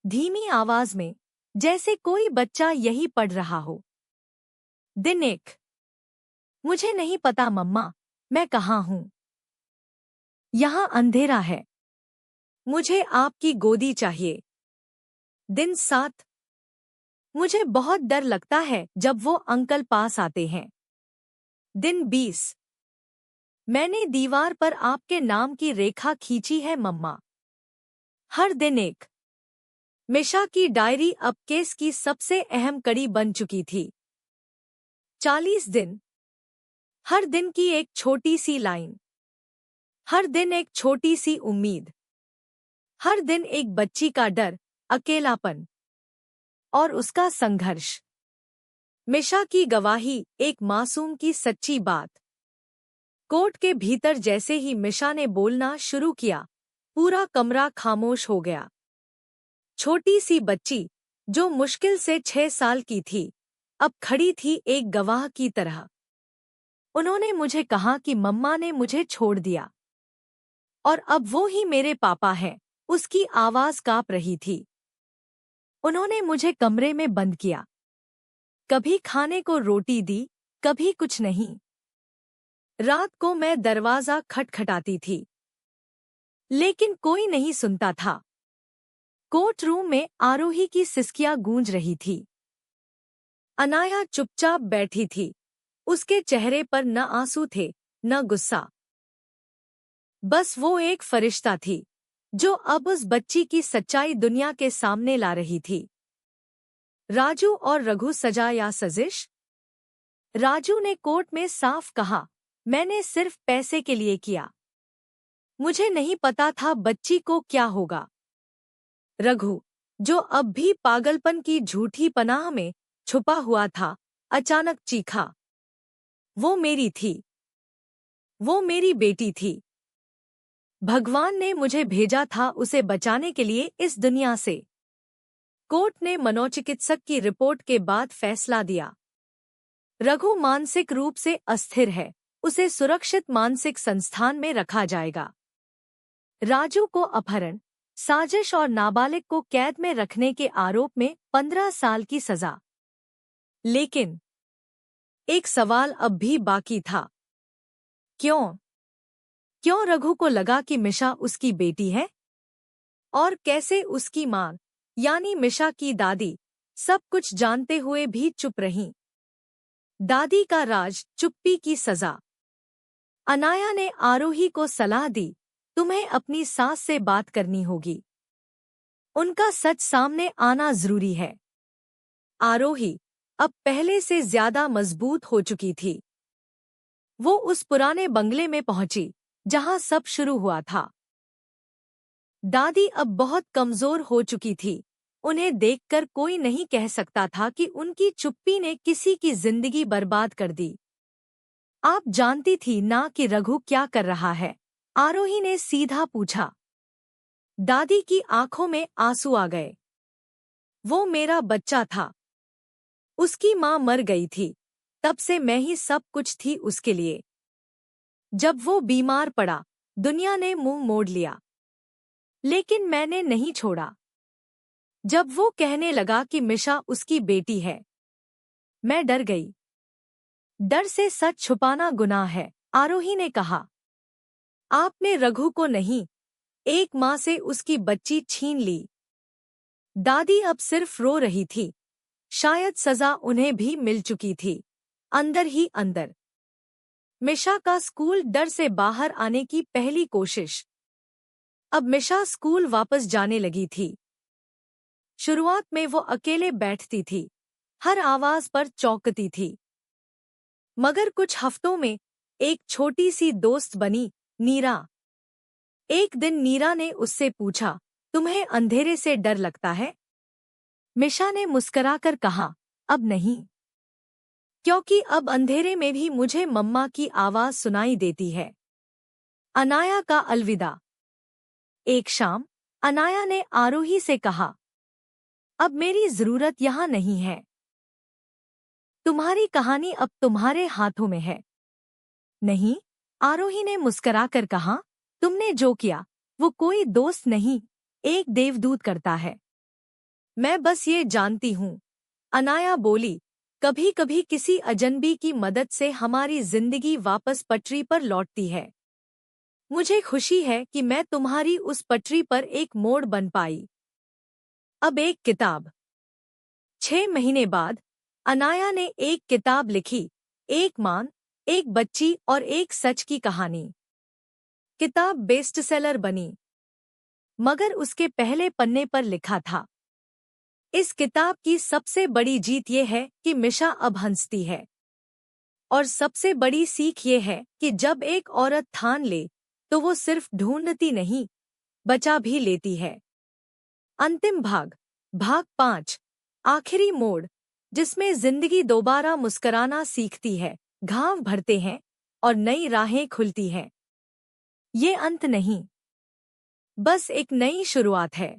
धीमी आवाज में, जैसे कोई बच्चा यही पढ़ रहा हो। दिन 1। मुझे नहीं पता मम्मा, मैं कहाँ हूँ। यहाँ अंधेरा है। मुझे आपकी गोदी चाहिए। दिन 7। मुझे बहुत डर लगता है जब वो अंकल पास आते हैं। दिन 20। मैंने दीवार पर आपके नाम की रेखा खींची है मम्मा। हर दिन 1। मिशा की डायरी अब केस की सबसे अहम कड़ी बन चुकी थी। 40 दिन। हर दिन की एक छोटी सी लाइन। हर दिन एक छोटी सी उम्मीद। हर दिन एक बच्ची का डर, अकेलापन और उसका संघर्ष। मिशा की गवाही, एक मासूम की सच्ची बात। कोर्ट के भीतर जैसे ही मिशा ने बोलना शुरू किया, पूरा कमरा खामोश हो गया। छोटी सी बच्ची, जो मुश्किल से 6 साल की थी, अब खड़ी थी एक गवाह की तरह। उन्होंने मुझे कहा कि मम्मा ने मुझे छोड़ दिया और अब वो ही मेरे पापा हैं। उसकी आवाज कांप रही थी। उन्होंने मुझे कमरे में बंद किया। कभी खाने को रोटी दी, कभी कुछ नहीं। रात को मैं दरवाजा खटखटाती थी, लेकिन कोई नहीं सुनता था। कोर्ट रूम में आरोही की सिसकियां गूंज रही थी। अनाया चुपचाप बैठी थी। उसके चेहरे पर न आंसू थे, न गुस्सा। बस वो एक फरिश्ता थी, जो अब उस बच्ची की सच्चाई दुनिया के सामने ला रही थी। राजू और रघु, सजा या सजिश? राजू ने कोर्ट में साफ कहा, मैंने सिर्फ पैसे के लिए किया। मुझे नहीं पता था बच्ची को क्या होगा। रघु, जो अब भी पागलपन की झूठी पनाह में छुपा हुआ था, अचानक चीखा, वो मेरी थी। वो मेरी बेटी थी। भगवान ने मुझे भेजा था उसे बचाने के लिए इस दुनिया से। कोर्ट ने मनोचिकित्सक की रिपोर्ट के बाद फैसला दिया। रघु मानसिक रूप से अस्थिर है, उसे सुरक्षित मानसिक संस्थान में रखा जाएगा। राजू को अपहरण, साजिश और नाबालिग को कैद में रखने के आरोप में 15 साल की सजा। लेकिन एक सवाल अब भी बाकी था। क्यों? क्यों रघु को लगा कि मिशा उसकी बेटी है? और कैसे उसकी मां, यानी मिशा की दादी, सब कुछ जानते हुए भी चुप रहीं? दादी का राज, चुप्पी की सजा। अनाया ने आरोही को सलाह दी, तुम्हें अपनी सास से बात करनी होगी। उनका सच सामने आना जरूरी है। आरोही अब पहले से ज्यादा मजबूत हो चुकी थी। वो उस पुराने बंगले में पहुंची, जहां सब शुरू हुआ था। दादी अब बहुत कमजोर हो चुकी थी। उन्हें देखकर कोई नहीं कह सकता था कि उनकी चुप्पी ने किसी की जिंदगी बर्बाद कर दी। आप जानती थी ना कि रघु क्या कर रहा है? आरोही ने सीधा पूछा। दादी की आंखों में आंसू आ गए। वो मेरा बच्चा था। उसकी मां मर गई थी, तब से मैं ही सब कुछ थी उसके लिए। जब वो बीमार पड़ा, दुनिया ने मुंह मोड़ लिया, लेकिन मैंने नहीं छोड़ा। जब वो कहने लगा कि मिशा उसकी बेटी है, मैं डर गई। डर से सच छुपाना गुनाह है, आरोही ने कहा। आपने रघु को नहीं, एक मां से उसकी बच्ची छीन ली। दादी अब सिर्फ रो रही थी। शायद सजा उन्हें भी मिल चुकी थी, अंदर ही अंदर। मिशा का स्कूल डर से बाहर आने की पहली कोशिश। अब मिशा स्कूल वापस जाने लगी थी। शुरुआत में वो अकेले बैठती थी, हर आवाज पर चौंकती थी। मगर कुछ हफ्तों में एक छोटी सी दोस्त बनी, नीरा। एक दिन नीरा ने उससे पूछा, तुम्हें अंधेरे से डर लगता है? मिशा ने मुस्कुराकर कहा, अब नहीं। क्योंकि अब अंधेरे में भी मुझे मम्मा की आवाज सुनाई देती है। अनाया का अलविदा। एक शाम अनाया ने आरोही से कहा, अब मेरी जरूरत यहाँ नहीं है। तुम्हारी कहानी अब तुम्हारे हाथों में है। नहीं, आरोही ने मुस्कुराकर कहा, तुमने जो किया वो कोई दोस्त नहीं, एक देवदूत करता है। मैं बस ये जानती हूँ, अनाया बोली, कभी कभी किसी अजनबी की मदद से हमारी जिंदगी वापस पटरी पर लौटती है। मुझे खुशी है कि मैं तुम्हारी उस पटरी पर एक मोड़ बन पाई। अब एक किताब। 6 महीने बाद अनाया ने एक किताब लिखी, एक माँ, एक बच्ची और एक सच की कहानी। किताब बेस्टसेलर बनी, मगर उसके पहले पन्ने पर लिखा था, इस किताब की सबसे बड़ी जीत ये है कि मिशा अब हंसती है। और सबसे बड़ी सीख ये है कि जब एक औरत ठान ले तो वो सिर्फ ढूंढती नहीं, बचा भी लेती है। अंतिम भाग, भाग 5, आखिरी मोड़, जिसमें जिंदगी दोबारा मुस्कराना सीखती है, घाव भरते हैं और नई राहें खुलती हैं। ये अंत नहीं, बस एक नई शुरुआत है।